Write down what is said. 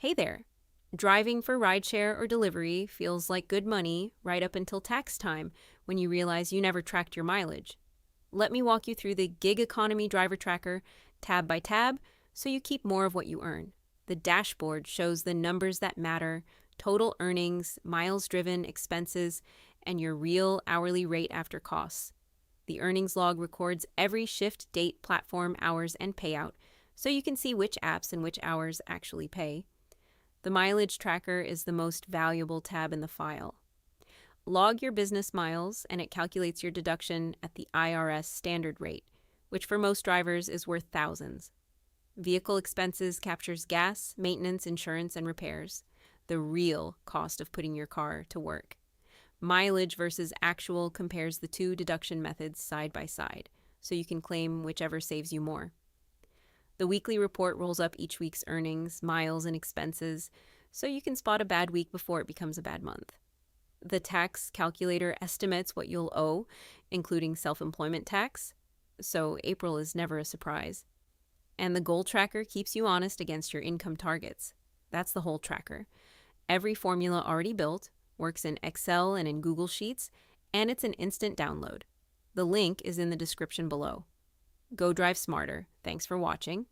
Hey there! Driving for rideshare or delivery feels like good money right up until tax time when you realize you never tracked your mileage. Let me walk you through the gig economy driver tracker tab by tab so you keep more of what you earn. The dashboard shows the numbers that matter, total earnings, miles driven, expenses, and your real hourly rate after costs. The earnings log records every shift, date, platform, hours, and payout so you can see which apps and which hours actually pay. The mileage tracker is the most valuable tab in the file. Log your business miles and it calculates your deduction at the IRS standard rate, which for most drivers is worth thousands. Vehicle expenses captures gas, maintenance, insurance, and repairs, the real cost of putting your car to work. Mileage versus actual compares the two deduction methods side by side, so you can claim whichever saves you more. The weekly report rolls up each week's earnings, miles, and expenses, so you can spot a bad week before it becomes a bad month. The tax calculator estimates what you'll owe, including self-employment tax, so April is never a surprise. And the goal tracker keeps you honest against your income targets. That's the whole tracker. Every formula already built, works in Excel and in Google Sheets, and it's an instant download. The link is in the description below. Go drive smarter. Thanks for watching.